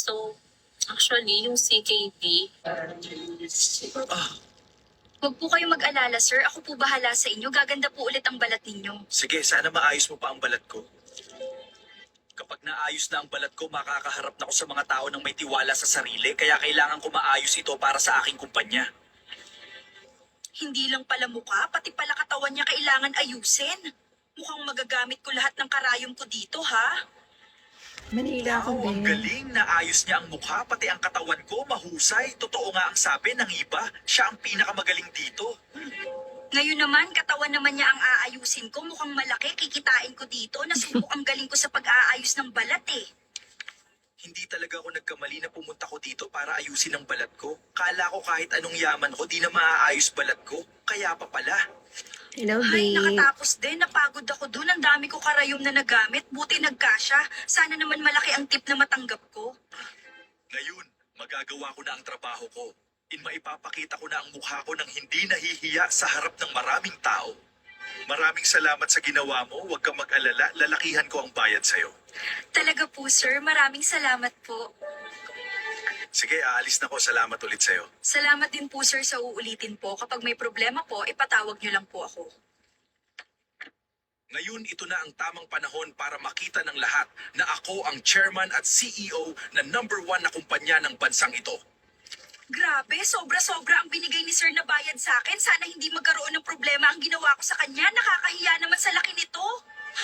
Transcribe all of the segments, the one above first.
So, actually, yung CKD, Ah, Huwag po kayong mag-alala, sir. Ako po bahala sa inyo. Gaganda po ulit ang balat ninyo. sige, sana maayos mo pa ang balat ko. Kapag naayos na ang balat ko, makakaharap na ako sa mga tao ng may tiwala sa sarili, kaya kailangan ko maayos ito para sa aking kumpanya. Hindi lang pala mukha, pati pala katawan niya kailangan ayusin. Mukhang magagamit ko lahat ng karayom ko dito, ha? Manila ako, Wow, ang be. galing. Naayos niya ang mukha, pati ang katawan ko, mahusay. Totoo nga ang sabi ng iba, siya ang pinakamagaling dito. Ngayon naman, katawan naman niya ang aayusin ko. Mukhang malaki, kikitain ko dito. Nasubok ang galing ko sa pag-aayos ng balat, eh. Hindi talaga ako nagkamali na pumunta ko dito para ayusin ang balat ko. Kala ko kahit anong yaman ko, di na maaayos balat ko. Kaya pa pala. Hello, Ay, babe. nakatapos din. Napagod ako dun. Ang dami ko karayom na nagamit. Buti nagkasya. Sana naman malaki ang tip na matanggap ko. Ngayon, magagawa ko na ang trabaho ko. Maipapakita ko na ang mukha ko nang hindi nahihiya sa harap ng maraming tao. Maraming salamat sa ginawa mo. Huwag kang mag-alala. Lalakihan ko ang bayad sa'yo. Talaga po, sir. Maraming salamat po. Sige, aalis na ko. Salamat ulit sa'yo. Salamat din po, sir, sa uulitin po. Kapag may problema po, ipatawag niyo lang po ako. Ngayon, ito na ang tamang panahon para makita ng lahat na ako ang chairman at CEO na #1 na kumpanya ng bansang ito. Grabe, sobra-sobra ang binigay ni sir na bayad sa akin. Sana hindi magkaroon ng problema ang ginawa ko sa kanya. Nakakahiya naman sa laki nito.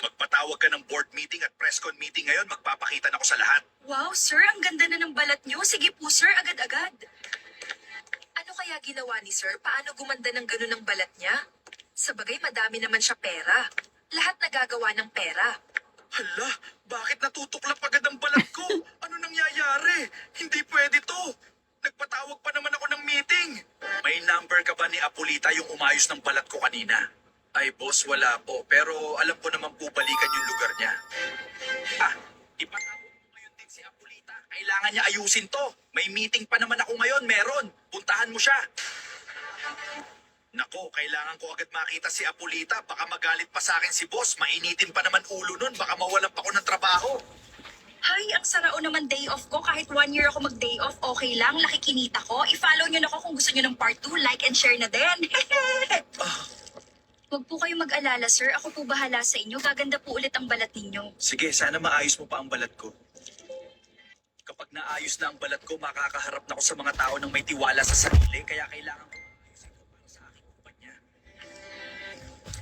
Magpatawag ka ng board meeting at presscon meeting ngayon. Magpapakita na ako sa lahat. Wow, sir, ang ganda na ng balat niyo. Sige po, sir, agad-agad. Ano kaya ginawa ni sir? Paano gumanda ng ganun ang balat niya? Sa bagay, madami naman siya pera. Lahat nagagawa ng pera. Hala, bakit natutuklap agad ang balat ko? Ano nangyayari? Hindi pwede to. Nagpatawag pa naman ako ng meeting. May number ka ba ni Apolita yung umayos ng balat ko kanina? Ay, boss, wala po. Pero alam ko naman po balikan yung lugar niya. Ah, ipatawag mo ngayon din si Apolita. Kailangan niya ayusin to. May meeting pa naman ako ngayon, meron. Puntahan mo siya. Nako, kailangan ko agad makita si Apolita. Baka magalit pa sa akin si boss. Mainitin pa naman ulo nun. Baka mawalan pa ako ng trabaho. Hay, ang sarao naman day off ko. Kahit 1 year ako mag-day off, okay lang. Laki kinita ko. I-follow nyo na ako kung gusto nyo ng part 2. Like and share na din. Huwag po kayong mag-alala, sir. Ako po bahala sa inyo. Gaganda po ulit ang balat ninyo. Sige, sana maayos mo pa ang balat ko. Kapag naayos na ang balat ko, makakaharap na ako sa mga tao ng may tiwala sa sarili. Kaya kailangan ko maayos ito para sa aking kumpanya.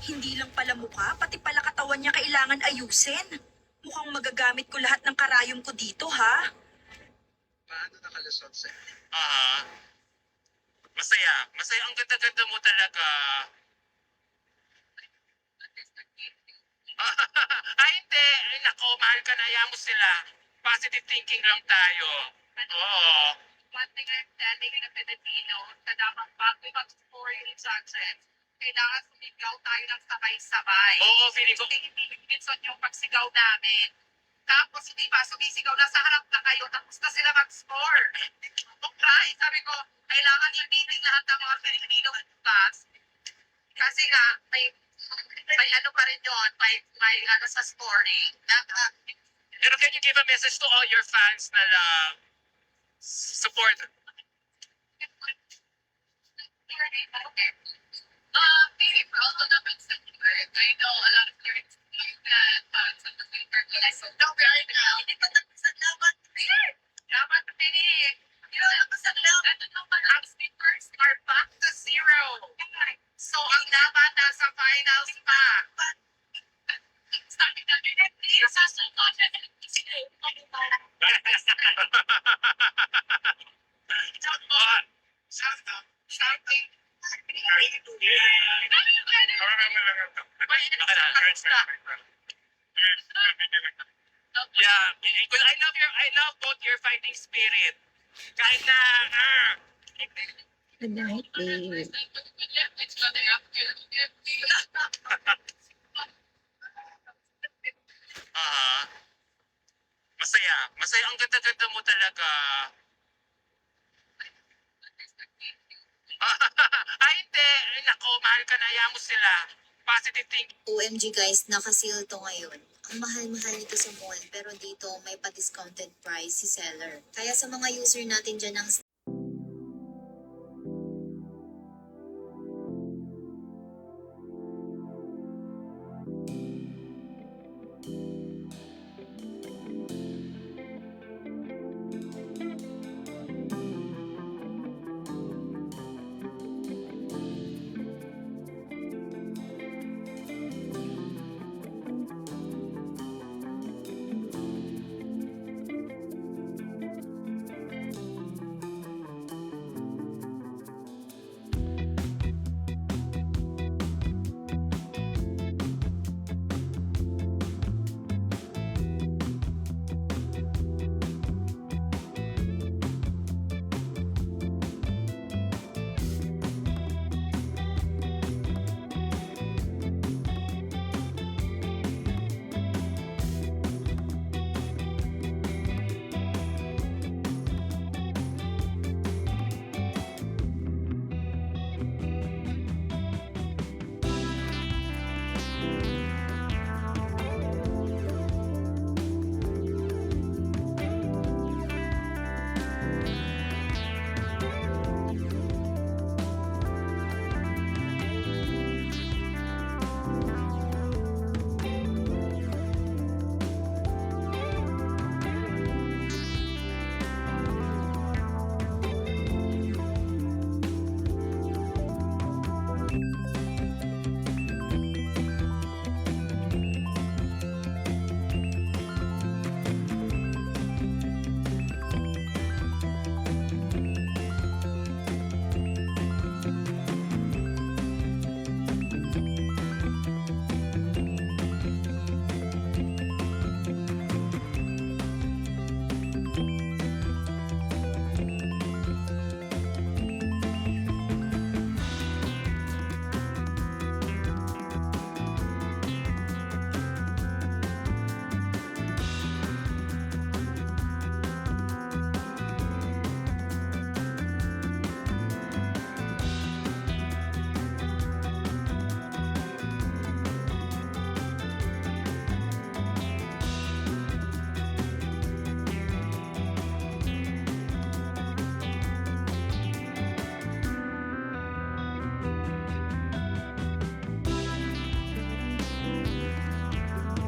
Hindi lang pala mukha, pati pala katawan niya kailangan ayusin. Mukhang magagamit ko lahat ng karayom ko dito, ha? Paano nakalusot sa'yo? Masaya. Masaya. Ang ganda-ganda mo talaga. Ay, hindi. Ay, nako, mahal ka na. Ayaw mo sila. Positive thinking lang tayo. Oo. One thing I'm telling in a Filipino, na dapat bago mag-score yung success, kailangan sumigaw tayo ng sabay-sabay. Oo, feeling ko. Hindi minsan yung pagsigaw namin. Tapos, hindi ba, sumisigaw na sa harap na kayo, tapos na sila mag-score. Okay, sabi ko, kailangan i-meeting lahat ng mga Filipino class. Kasi nga, may ano pa rin yun, may ano sa scoring. Pero can you give a message to all your fans na support? Okay. Maybe proud to naman sa work. I know a lot of parents do that, but some of the parents don't right now. Hindi pa tapos ang laban. Laban pa rin. Hindi pa tapos ang laban. Ano naman, ang sleepers are back to zero. So, ang laban nasa finals pa. Sabi na rin, sa sunod na Shouting. Yeah, because I love both your fighting spirit. Kahit na, Good night, babe. masaya. Masaya. Ang ganda-ganda mo talaga. Ay, hindi. Ay, nako, mahal ka na. Ayaw mo sila. Positive thinking. OMG guys, nakasil to ngayon. ang mahal-mahal nito sa mall pero dito may pa-discounted price si seller. Kaya sa mga user natin dyan ng